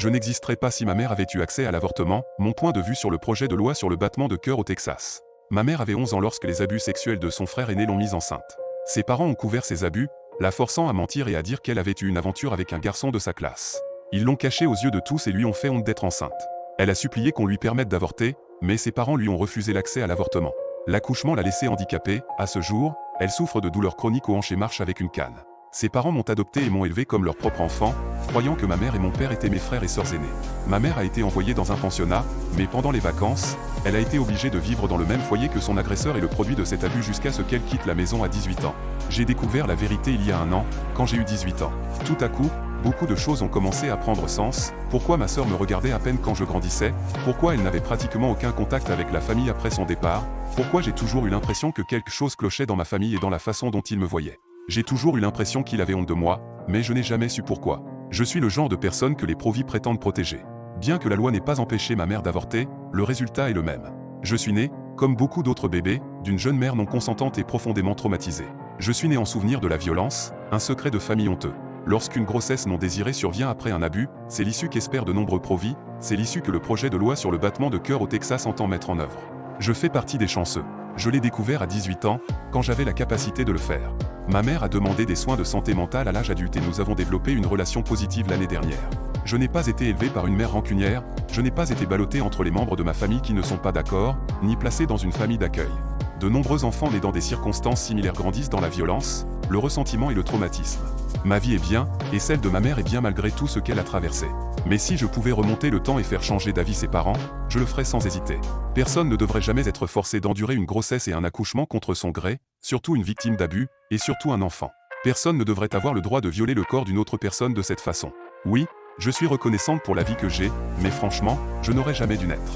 Je n'existerais pas si ma mère avait eu accès à l'avortement, mon point de vue sur le projet de loi sur le battement de cœur au Texas. Ma mère avait 11 ans lorsque les abus sexuels de son frère aîné l'ont mise enceinte. Ses parents ont couvert ces abus, la forçant à mentir et à dire qu'elle avait eu une aventure avec un garçon de sa classe. Ils l'ont cachée aux yeux de tous et lui ont fait honte d'être enceinte. Elle a supplié qu'on lui permette d'avorter, mais ses parents lui ont refusé l'accès à l'avortement. L'accouchement l'a laissée handicapée, à ce jour, elle souffre de douleurs chroniques aux hanches et marche avec une canne. Ses parents m'ont adopté et m'ont élevé comme leur propre enfant, croyant que ma mère et mon père étaient mes frères et sœurs aînés. Ma mère a été envoyée dans un pensionnat, mais pendant les vacances, elle a été obligée de vivre dans le même foyer que son agresseur et le produit de cet abus jusqu'à ce qu'elle quitte la maison à 18 ans. J'ai découvert la vérité il y a 1 an, quand j'ai eu 18 ans. Tout à coup, beaucoup de choses ont commencé à prendre sens. Pourquoi ma sœur me regardait à peine quand je grandissais? Pourquoi elle n'avait pratiquement aucun contact avec la famille après son départ? Pourquoi j'ai toujours eu l'impression que quelque chose clochait dans ma famille et dans la façon dont il me voyait? J'ai toujours eu l'impression qu'il avait honte de moi, mais je n'ai jamais su pourquoi. Je suis le genre de personne que les pro-vie prétendent protéger. Bien que la loi n'ait pas empêché ma mère d'avorter, le résultat est le même. Je suis né, comme beaucoup d'autres bébés, d'une jeune mère non consentante et profondément traumatisée. Je suis né en souvenir de la violence, un secret de famille honteux. Lorsqu'une grossesse non désirée survient après un abus, c'est l'issue qu'espèrent de nombreux pro-vie, c'est l'issue que le projet de loi sur le battement de cœur au Texas entend mettre en œuvre. Je fais partie des chanceux. Je l'ai découvert à 18 ans, quand j'avais la capacité de le faire. Ma mère a demandé des soins de santé mentale à l'âge adulte et nous avons développé une relation positive l'année dernière. Je n'ai pas été élevé par une mère rancunière, je n'ai pas été ballotté entre les membres de ma famille qui ne sont pas d'accord, ni placé dans une famille d'accueil. De nombreux enfants nés dans des circonstances similaires grandissent dans la violence, le ressentiment et le traumatisme. Ma vie est bien, et celle de ma mère est bien malgré tout ce qu'elle a traversé. Mais si je pouvais remonter le temps et faire changer d'avis ses parents, je le ferais sans hésiter. Personne ne devrait jamais être forcé d'endurer une grossesse et un accouchement contre son gré, surtout une victime d'abus, et surtout un enfant. Personne ne devrait avoir le droit de violer le corps d'une autre personne de cette façon. Oui, je suis reconnaissante pour la vie que j'ai, mais franchement, je n'aurais jamais dû naître.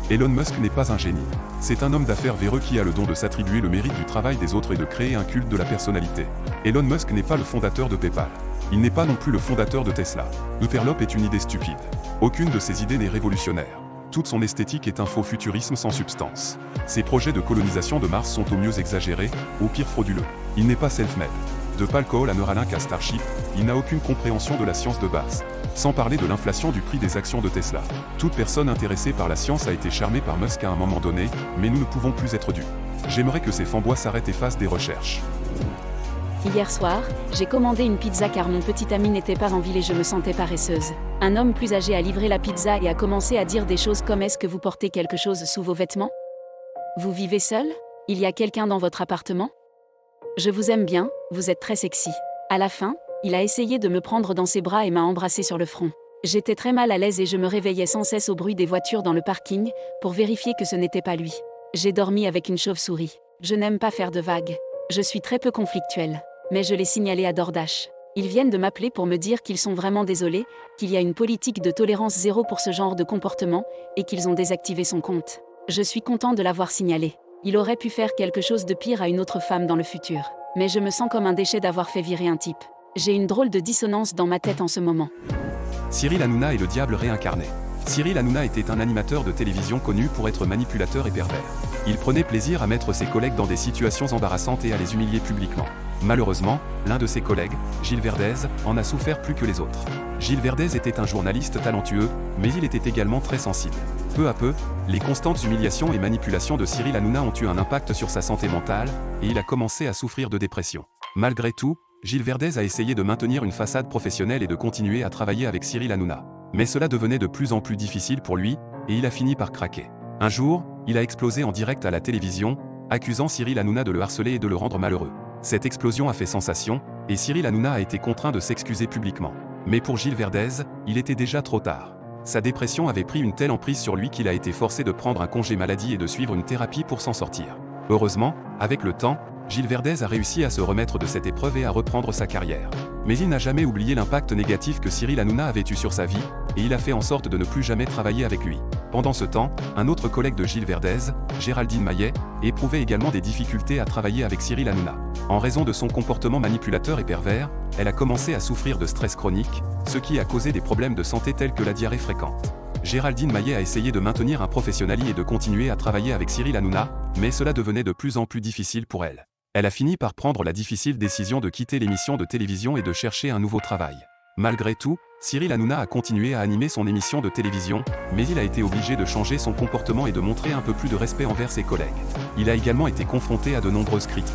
Elon Musk n'est pas un génie. C'est un homme d'affaires véreux qui a le don de s'attribuer le mérite du travail des autres et de créer un culte de la personnalité. Elon Musk n'est pas le fondateur de PayPal. Il n'est pas non plus le fondateur de Tesla. Hyperloop est une idée stupide. Aucune de ses idées n'est révolutionnaire. Toute son esthétique est un faux futurisme sans substance. Ses projets de colonisation de Mars sont au mieux exagérés, au pire frauduleux. Il n'est pas self-made. De Palcool à Neuralink à Starship, il n'a aucune compréhension de la science de base. Sans parler de l'inflation du prix des actions de Tesla. Toute personne intéressée par la science a été charmée par Musk à un moment donné, mais nous ne pouvons plus être dus. J'aimerais que ces fanbois s'arrêtent et fassent des recherches. Hier soir, j'ai commandé une pizza car mon petit ami n'était pas en ville et je me sentais paresseuse. Un homme plus âgé a livré la pizza et a commencé à dire des choses comme « Est-ce que vous portez quelque chose sous vos vêtements? Vous vivez seul? Il y a quelqu'un dans votre appartement? Je vous aime bien, vous êtes très sexy. » À la fin, il a essayé de me prendre dans ses bras et m'a embrassé sur le front. J'étais très mal à l'aise et je me réveillais sans cesse au bruit des voitures dans le parking, pour vérifier que ce n'était pas lui. J'ai dormi avec une chauve-souris. Je n'aime pas faire de vagues. Je suis très peu conflictuelle. Mais je l'ai signalé à DoorDash. Ils viennent de m'appeler pour me dire qu'ils sont vraiment désolés, qu'il y a une politique de tolérance zéro pour ce genre de comportement, et qu'ils ont désactivé son compte. Je suis content de l'avoir signalé. Il aurait pu faire quelque chose de pire à une autre femme dans le futur. Mais je me sens comme un déchet d'avoir fait virer un type. J'ai une drôle de dissonance dans ma tête en ce moment. Cyril Hanouna est le diable réincarné. Cyril Hanouna était un animateur de télévision connu pour être manipulateur et pervers. Il prenait plaisir à mettre ses collègues dans des situations embarrassantes et à les humilier publiquement. Malheureusement, l'un de ses collègues, Gilles Verdez, en a souffert plus que les autres. Gilles Verdez était un journaliste talentueux, mais il était également très sensible. Peu à peu, les constantes humiliations et manipulations de Cyril Hanouna ont eu un impact sur sa santé mentale, et il a commencé à souffrir de dépression. Malgré tout, Gilles Verdez a essayé de maintenir une façade professionnelle et de continuer à travailler avec Cyril Hanouna. Mais cela devenait de plus en plus difficile pour lui, et il a fini par craquer. Un jour, il a explosé en direct à la télévision, accusant Cyril Hanouna de le harceler et de le rendre malheureux. Cette explosion a fait sensation, et Cyril Hanouna a été contraint de s'excuser publiquement. Mais pour Gilles Verdez, il était déjà trop tard. Sa dépression avait pris une telle emprise sur lui qu'il a été forcé de prendre un congé maladie et de suivre une thérapie pour s'en sortir. Heureusement, avec le temps, Gilles Verdez a réussi à se remettre de cette épreuve et à reprendre sa carrière. Mais il n'a jamais oublié l'impact négatif que Cyril Hanouna avait eu sur sa vie, et il a fait en sorte de ne plus jamais travailler avec lui. Pendant ce temps, un autre collègue de Gilles Verdez, Géraldine Maillet, éprouvait également des difficultés à travailler avec Cyril Hanouna. En raison de son comportement manipulateur et pervers, elle a commencé à souffrir de stress chronique, ce qui a causé des problèmes de santé tels que la diarrhée fréquente. Géraldine Maillet a essayé de maintenir un professionnalisme et de continuer à travailler avec Cyril Hanouna, mais cela devenait de plus en plus difficile pour elle. Elle a fini par prendre la difficile décision de quitter l'émission de télévision et de chercher un nouveau travail. Malgré tout, Cyril Hanouna a continué à animer son émission de télévision, mais il a été obligé de changer son comportement et de montrer un peu plus de respect envers ses collègues. Il a également été confronté à de nombreuses critiques.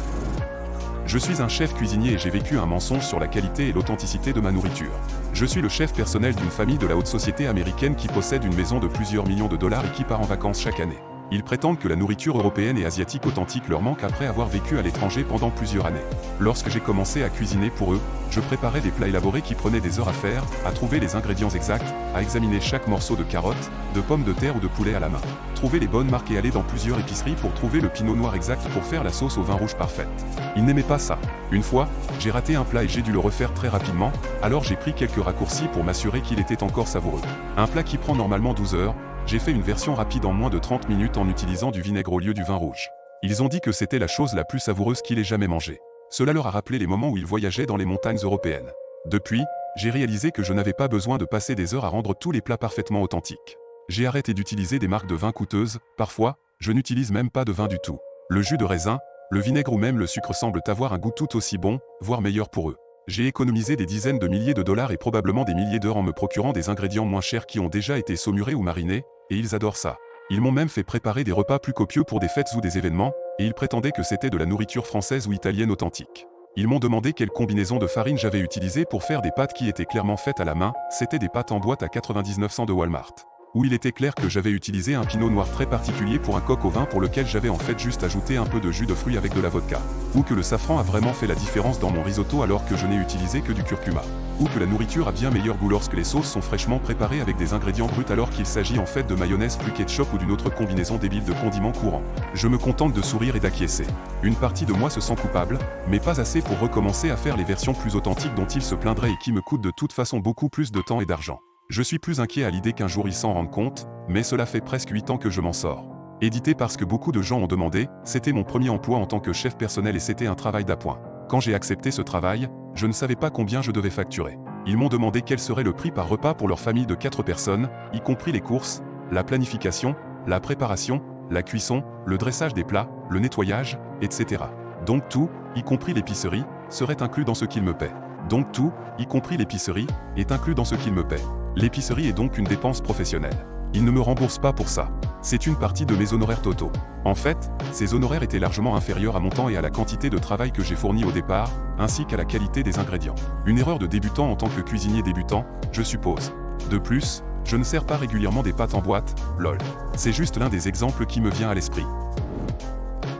Je suis un chef cuisinier et j'ai vécu un mensonge sur la qualité et l'authenticité de ma nourriture. Je suis le chef personnel d'une famille de la haute société américaine qui possède une maison de plusieurs millions de dollars et qui part en vacances chaque année. Ils prétendent que la nourriture européenne et asiatique authentique leur manque après avoir vécu à l'étranger pendant plusieurs années. Lorsque j'ai commencé à cuisiner pour eux, je préparais des plats élaborés qui prenaient des heures à faire, à trouver les ingrédients exacts, à examiner chaque morceau de carotte, de pommes de terre ou de poulet à la main. Trouver les bonnes marques et aller dans plusieurs épiceries pour trouver le pinot noir exact pour faire la sauce au vin rouge parfaite. Ils n'aimaient pas ça. Une fois, j'ai raté un plat et j'ai dû le refaire très rapidement, alors j'ai pris quelques raccourcis pour m'assurer qu'il était encore savoureux. Un plat qui prend normalement 12 heures, j'ai fait une version rapide en moins de 30 minutes en utilisant du vinaigre au lieu du vin rouge. Ils ont dit que c'était la chose la plus savoureuse qu'ils aient jamais mangée. Cela leur a rappelé les moments où ils voyageaient dans les montagnes européennes. Depuis, j'ai réalisé que je n'avais pas besoin de passer des heures à rendre tous les plats parfaitement authentiques. J'ai arrêté d'utiliser des marques de vin coûteuses, parfois, je n'utilise même pas de vin du tout. Le jus de raisin, le vinaigre ou même le sucre semblent avoir un goût tout aussi bon, voire meilleur pour eux. J'ai économisé des dizaines de milliers de dollars et probablement des milliers d'heures en me procurant des ingrédients moins chers qui ont déjà été saumurés ou marinés, et ils adorent ça. Ils m'ont même fait préparer des repas plus copieux pour des fêtes ou des événements, et ils prétendaient que c'était de la nourriture française ou italienne authentique. Ils m'ont demandé quelle combinaison de farine j'avais utilisée pour faire des pâtes qui étaient clairement faites à la main, c'était des pâtes en boîte à 99 cents de Walmart. Où il était clair que j'avais utilisé un pinot noir très particulier pour un coq au vin pour lequel j'avais en fait juste ajouté un peu de jus de fruits avec de la vodka. Ou que le safran a vraiment fait la différence dans mon risotto alors que je n'ai utilisé que du curcuma. Ou que la nourriture a bien meilleur goût lorsque les sauces sont fraîchement préparées avec des ingrédients bruts alors qu'il s'agit en fait de mayonnaise plus ketchup ou d'une autre combinaison débile de condiments courants. Je me contente de sourire et d'acquiescer. Une partie de moi se sent coupable, mais pas assez pour recommencer à faire les versions plus authentiques dont ils se plaindraient et qui me coûtent de toute façon beaucoup plus de temps et d'argent. Je suis plus inquiet à l'idée qu'un jour ils s'en rendent compte, mais cela fait presque 8 ans que je m'en sors. Édité parce que beaucoup de gens ont demandé, c'était mon premier emploi en tant que chef personnel et c'était un travail d'appoint. Quand j'ai accepté ce travail, je ne savais pas combien je devais facturer. Ils m'ont demandé quel serait le prix par repas pour leur famille de 4 personnes, y compris les courses, la planification, la préparation, la cuisson, le dressage des plats, le nettoyage, etc. Donc tout, y compris l'épicerie, serait inclus dans ce qu'ils me paient. Donc tout, y compris l'épicerie, est inclus dans ce qu'ils me paient. L'épicerie est donc une dépense professionnelle. Ils ne me remboursent pas pour ça. C'est une partie de mes honoraires totaux. En fait, ces honoraires étaient largement inférieurs à mon temps et à la quantité de travail que j'ai fourni au départ, ainsi qu'à la qualité des ingrédients. Une erreur de débutant en tant que cuisinier débutant, je suppose. De plus, je ne sers pas régulièrement des pâtes en boîte, lol. C'est juste l'un des exemples qui me vient à l'esprit.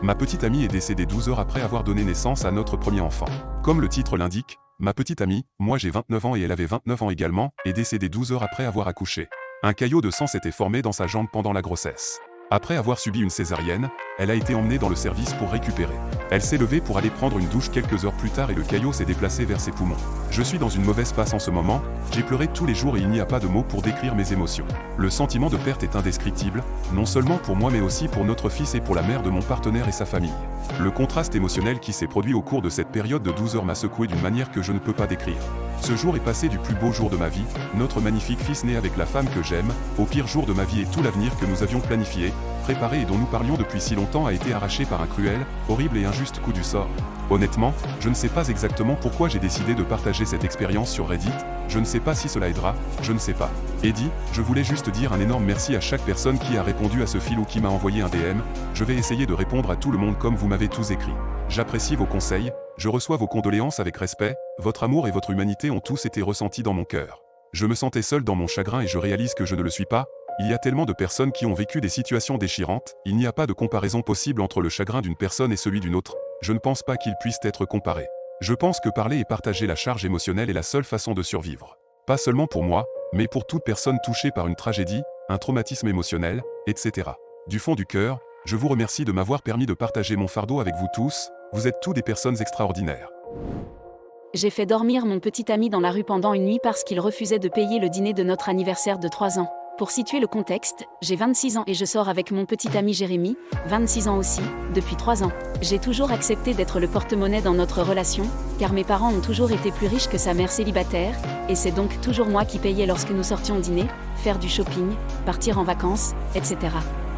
Ma petite amie est décédée 12 heures après avoir donné naissance à notre premier enfant. Comme le titre l'indique, ma petite amie, moi j'ai 29 ans et elle avait 29 ans également, est décédée 12 heures après avoir accouché. Un caillot de sang s'était formé dans sa jambe pendant la grossesse. Après avoir subi une césarienne, elle a été emmenée dans le service pour récupérer. Elle s'est levée pour aller prendre une douche quelques heures plus tard et le caillot s'est déplacé vers ses poumons. Je suis dans une mauvaise passe en ce moment, j'ai pleuré tous les jours et il n'y a pas de mots pour décrire mes émotions. Le sentiment de perte est indescriptible, non seulement pour moi mais aussi pour notre fils et pour la mère de mon partenaire et sa famille. Le contraste émotionnel qui s'est produit au cours de cette période de 12 heures m'a secoué d'une manière que je ne peux pas décrire. Ce jour est passé du plus beau jour de ma vie, notre magnifique fils né avec la femme que j'aime, au pire jour de ma vie et tout l'avenir que nous avions planifié, préparé et dont nous parlions depuis si longtemps a été arraché par un cruel, horrible et injuste coup du sort. Honnêtement, je ne sais pas exactement pourquoi j'ai décidé de partager cette expérience sur Reddit, je ne sais pas si cela aidera, je ne sais pas. Eddie, je voulais juste dire un énorme merci à chaque personne qui a répondu à ce fil ou qui m'a envoyé un DM, je vais essayer de répondre à tout le monde comme vous m'avez tous écrit. J'apprécie vos conseils, je reçois vos condoléances avec respect, votre amour et votre humanité ont tous été ressentis dans mon cœur. Je me sentais seul dans mon chagrin et je réalise que je ne le suis pas, il y a tellement de personnes qui ont vécu des situations déchirantes, il n'y a pas de comparaison possible entre le chagrin d'une personne et celui d'une autre, je ne pense pas qu'ils puissent être comparés. Je pense que parler et partager la charge émotionnelle est la seule façon de survivre. Pas seulement pour moi, mais pour toute personne touchée par une tragédie, un traumatisme émotionnel, etc. Du fond du cœur, je vous remercie de m'avoir permis de partager mon fardeau avec vous tous, vous êtes tous des personnes extraordinaires. J'ai fait dormir mon petit ami dans la rue pendant une nuit parce qu'il refusait de payer le dîner de notre anniversaire de 3 ans. Pour situer le contexte, j'ai 26 ans et je sors avec mon petit ami Jérémy, 26 ans aussi, depuis 3 ans. J'ai toujours accepté d'être le porte-monnaie dans notre relation, car mes parents ont toujours été plus riches que sa mère célibataire, et c'est donc toujours moi qui payais lorsque nous sortions dîner, faire du shopping, partir en vacances, etc.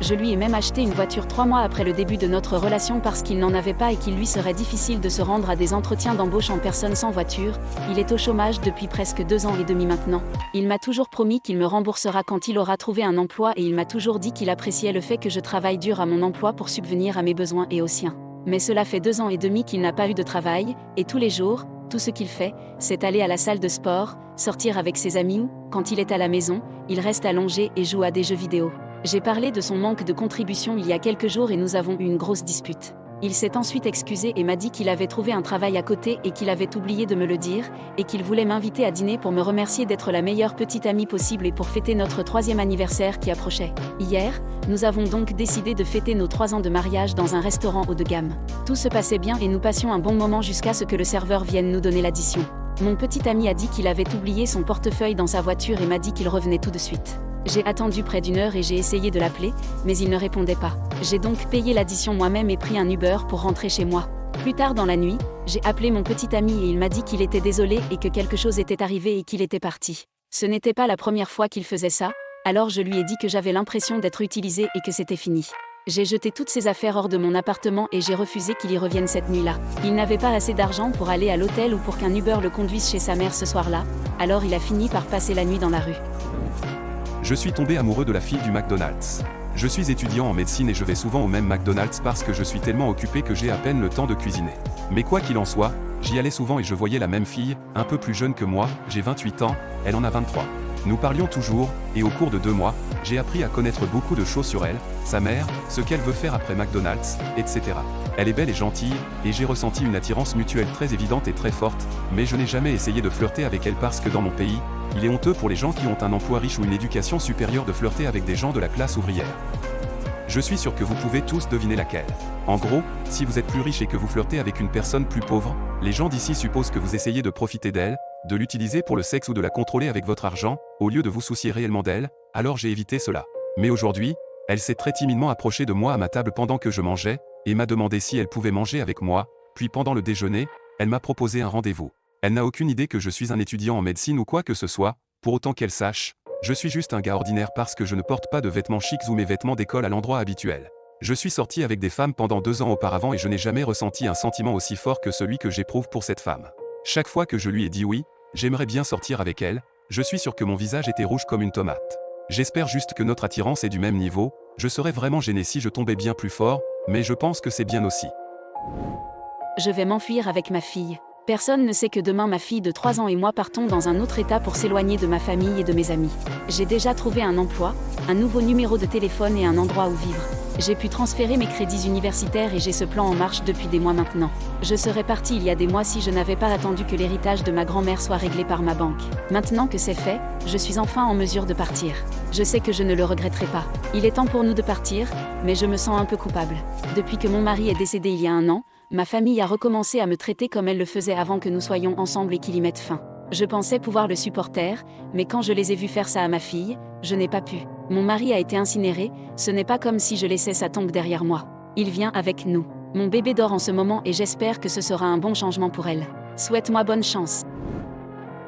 Je lui ai même acheté une voiture 3 mois après le début de notre relation parce qu'il n'en avait pas et qu'il lui serait difficile de se rendre à des entretiens d'embauche en personne sans voiture. Il est au chômage depuis presque 2 ans et demi maintenant. Il m'a toujours promis qu'il me remboursera quand il aura trouvé un emploi et il m'a toujours dit qu'il appréciait le fait que je travaille dur à mon emploi pour subvenir à mes besoins et aux siens. Mais cela fait 2 ans et demi qu'il n'a pas eu de travail, et tous les jours, tout ce qu'il fait, c'est aller à la salle de sport, sortir avec ses amis ou, quand il est à la maison, il reste allongé et joue à des jeux vidéo. J'ai parlé de son manque de contribution il y a quelques jours et nous avons eu une grosse dispute. Il s'est ensuite excusé et m'a dit qu'il avait trouvé un travail à côté et qu'il avait oublié de me le dire, et qu'il voulait m'inviter à dîner pour me remercier d'être la meilleure petite amie possible et pour fêter notre 3e anniversaire qui approchait. Hier, nous avons donc décidé de fêter nos 3 ans de mariage dans un restaurant haut de gamme. Tout se passait bien et nous passions un bon moment jusqu'à ce que le serveur vienne nous donner l'addition. Mon petit ami a dit qu'il avait oublié son portefeuille dans sa voiture et m'a dit qu'il revenait tout de suite. J'ai attendu près d'1 heure et j'ai essayé de l'appeler, mais il ne répondait pas. J'ai donc payé l'addition moi-même et pris un Uber pour rentrer chez moi. Plus tard dans la nuit, j'ai appelé mon petit ami et il m'a dit qu'il était désolé et que quelque chose était arrivé et qu'il était parti. Ce n'était pas la première fois qu'il faisait ça, alors je lui ai dit que j'avais l'impression d'être utilisée et que c'était fini. J'ai jeté toutes ses affaires hors de mon appartement et j'ai refusé qu'il y revienne cette nuit-là. Il n'avait pas assez d'argent pour aller à l'hôtel ou pour qu'un Uber le conduise chez sa mère ce soir-là, alors il a fini par passer la nuit dans la rue. Je suis tombé amoureux de la fille du McDonald's. Je suis étudiant en médecine et je vais souvent au même McDonald's parce que je suis tellement occupé que j'ai à peine le temps de cuisiner. Mais quoi qu'il en soit, j'y allais souvent et je voyais la même fille, un peu plus jeune que moi, j'ai 28 ans, elle en a 23. Nous parlions toujours, et au cours de 2 mois, j'ai appris à connaître beaucoup de choses sur elle, sa mère, ce qu'elle veut faire après McDonald's, etc. Elle est belle et gentille, et j'ai ressenti une attirance mutuelle très évidente et très forte, mais je n'ai jamais essayé de flirter avec elle parce que dans mon pays, il est honteux pour les gens qui ont un emploi riche ou une éducation supérieure de flirter avec des gens de la classe ouvrière. Je suis sûr que vous pouvez tous deviner laquelle. En gros, si vous êtes plus riche et que vous flirtez avec une personne plus pauvre, les gens d'ici supposent que vous essayez de profiter d'elle, de l'utiliser pour le sexe ou de la contrôler avec votre argent, au lieu de vous soucier réellement d'elle, alors j'ai évité cela. Mais aujourd'hui, elle s'est très timidement approchée de moi à ma table pendant que je mangeais, et m'a demandé si elle pouvait manger avec moi, puis pendant le déjeuner, elle m'a proposé un rendez-vous. Elle n'a aucune idée que je suis un étudiant en médecine ou quoi que ce soit, pour autant qu'elle sache, je suis juste un gars ordinaire parce que je ne porte pas de vêtements chics ou mes vêtements d'école à l'endroit habituel. Je suis sorti avec des femmes pendant 2 ans auparavant et je n'ai jamais ressenti un sentiment aussi fort que celui que j'éprouve pour cette femme. Chaque fois que je lui ai dit oui, j'aimerais bien sortir avec elle, je suis sûr que mon visage était rouge comme une tomate. J'espère juste que notre attirance est du même niveau, je serais vraiment gêné si je tombais bien plus fort, mais je pense que c'est bien aussi. Je vais m'enfuir avec ma fille. Personne ne sait que demain ma fille de 3 ans et moi partons dans un autre état pour s'éloigner de ma famille et de mes amis. J'ai déjà trouvé un emploi, un nouveau numéro de téléphone et un endroit où vivre. J'ai pu transférer mes crédits universitaires et j'ai ce plan en marche depuis des mois maintenant. Je serais partie il y a des mois si je n'avais pas attendu que l'héritage de ma grand-mère soit réglé par ma banque. Maintenant que c'est fait, je suis enfin en mesure de partir. Je sais que je ne le regretterai pas. Il est temps pour nous de partir, mais je me sens un peu coupable. Depuis que mon mari est décédé il y a 1 an, ma famille a recommencé à me traiter comme elle le faisait avant que nous soyons ensemble et qu'il y mette fin. Je pensais pouvoir le supporter, mais quand je les ai vus faire ça à ma fille, je n'ai pas pu. Mon mari a été incinéré, ce n'est pas comme si je laissais sa tombe derrière moi. Il vient avec nous. Mon bébé dort en ce moment et j'espère que ce sera un bon changement pour elle. Souhaite-moi bonne chance.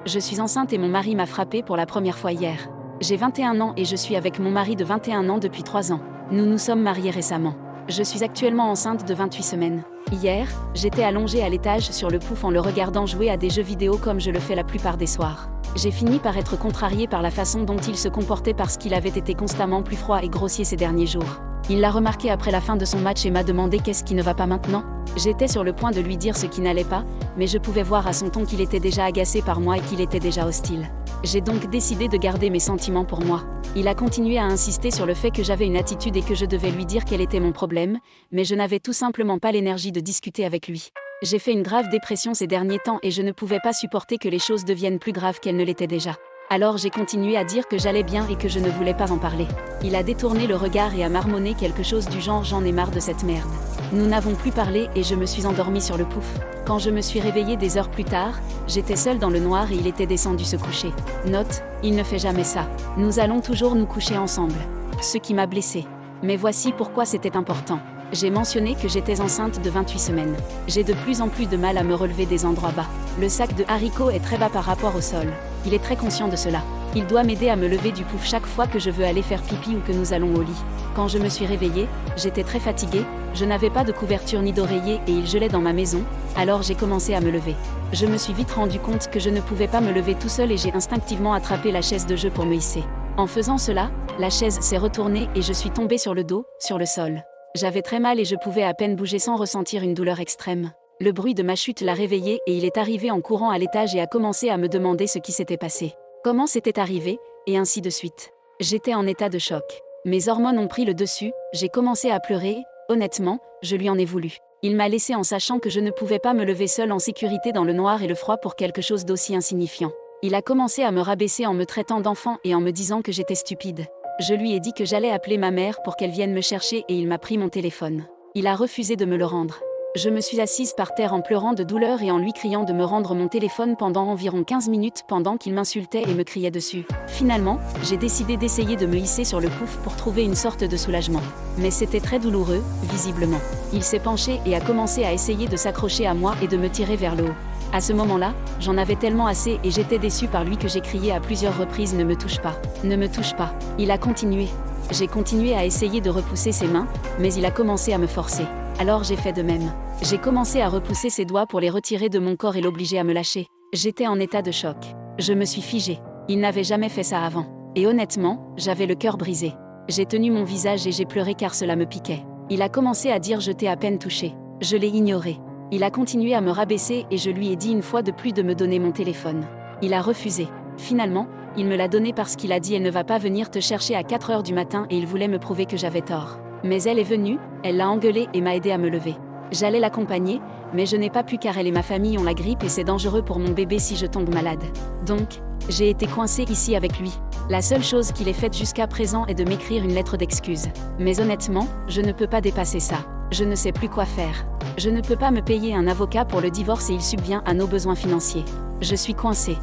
Je suis enceinte et mon mari m'a frappée pour la première fois hier. J'ai 21 ans et je suis avec mon mari de 21 ans depuis 3 ans. Nous nous sommes mariés récemment. Je suis actuellement enceinte de 28 semaines. Hier, j'étais allongée à l'étage sur le pouf en le regardant jouer à des jeux vidéo comme je le fais la plupart des soirs. J'ai fini par être contrariée par la façon dont il se comportait parce qu'il avait été constamment plus froid et grossier ces derniers jours. Il l'a remarqué après la fin de son match et m'a demandé qu'est-ce qui ne va pas maintenant. J'étais sur le point de lui dire ce qui n'allait pas, mais je pouvais voir à son ton qu'il était déjà agacé par moi et qu'il était déjà hostile. J'ai donc décidé de garder mes sentiments pour moi. Il a continué à insister sur le fait que j'avais une attitude et que je devais lui dire quel était mon problème, mais je n'avais tout simplement pas l'énergie de discuter avec lui. J'ai fait une grave dépression ces derniers temps et je ne pouvais pas supporter que les choses deviennent plus graves qu'elles ne l'étaient déjà. Alors j'ai continué à dire que j'allais bien et que je ne voulais pas en parler. Il a détourné le regard et a marmonné quelque chose du genre « j'en ai marre de cette merde ». Nous n'avons plus parlé et je me suis endormie sur le pouf. Quand je me suis réveillée des heures plus tard, j'étais seule dans le noir et il était descendu se coucher. Note, il ne fait jamais ça. Nous allons toujours nous coucher ensemble. Ce qui m'a blessée. Mais voici pourquoi c'était important. J'ai mentionné que j'étais enceinte de 28 semaines. J'ai de plus en plus de mal à me relever des endroits bas. Le sac de haricots est très bas par rapport au sol. Il est très conscient de cela. Il doit m'aider à me lever du pouf chaque fois que je veux aller faire pipi ou que nous allons au lit. Quand je me suis réveillée, j'étais très fatiguée, je n'avais pas de couverture ni d'oreiller et il gelait dans ma maison, alors j'ai commencé à me lever. Je me suis vite rendu compte que je ne pouvais pas me lever tout seul et j'ai instinctivement attrapé la chaise de jeu pour me hisser. En faisant cela, la chaise s'est retournée et je suis tombée sur le dos, sur le sol. J'avais très mal et je pouvais à peine bouger sans ressentir une douleur extrême. Le bruit de ma chute l'a réveillé et il est arrivé en courant à l'étage et a commencé à me demander ce qui s'était passé. Comment c'était arrivé, et ainsi de suite. J'étais en état de choc. Mes hormones ont pris le dessus, j'ai commencé à pleurer, honnêtement, je lui en ai voulu. Il m'a laissé en sachant que je ne pouvais pas me lever seule en sécurité dans le noir et le froid pour quelque chose d'aussi insignifiant. Il a commencé à me rabaisser en me traitant d'enfant et en me disant que j'étais stupide. Je lui ai dit que j'allais appeler ma mère pour qu'elle vienne me chercher et il m'a pris mon téléphone. Il a refusé de me le rendre. Je me suis assise par terre en pleurant de douleur et en lui criant de me rendre mon téléphone pendant environ 15 minutes pendant qu'il m'insultait et me criait dessus. Finalement, j'ai décidé d'essayer de me hisser sur le pouf pour trouver une sorte de soulagement. Mais c'était très douloureux, visiblement. Il s'est penché et a commencé à essayer de s'accrocher à moi et de me tirer vers le haut. À ce moment-là, j'en avais tellement assez et j'étais déçue par lui que j'ai crié à plusieurs reprises « Ne me touche pas, ne me touche pas ». Il a continué. J'ai continué à essayer de repousser ses mains, mais il a commencé à me forcer. Alors j'ai fait de même. J'ai commencé à repousser ses doigts pour les retirer de mon corps et l'obliger à me lâcher. J'étais en état de choc. Je me suis figée. Il n'avait jamais fait ça avant. Et honnêtement, j'avais le cœur brisé. J'ai tenu mon visage et j'ai pleuré car cela me piquait. Il a commencé à dire « Je t'ai à peine touché ». Je l'ai ignoré. Il a continué à me rabaisser et je lui ai dit une fois de plus de me donner mon téléphone. Il a refusé. Finalement, il me l'a donné parce qu'il a dit « Elle ne va pas venir te chercher à 4 heures du matin » et il voulait me prouver que j'avais tort. Mais elle est venue, elle l'a engueulée et m'a aidé à me lever. J'allais l'accompagner, mais je n'ai pas pu car elle et ma famille ont la grippe et c'est dangereux pour mon bébé si je tombe malade. Donc, j'ai été coincée ici avec lui. La seule chose qu'il ait faite jusqu'à présent est de m'écrire une lettre d'excuse. Mais honnêtement, je ne peux pas dépasser ça. Je ne sais plus quoi faire. Je ne peux pas me payer un avocat pour le divorce et il subvient à nos besoins financiers. Je suis coincée.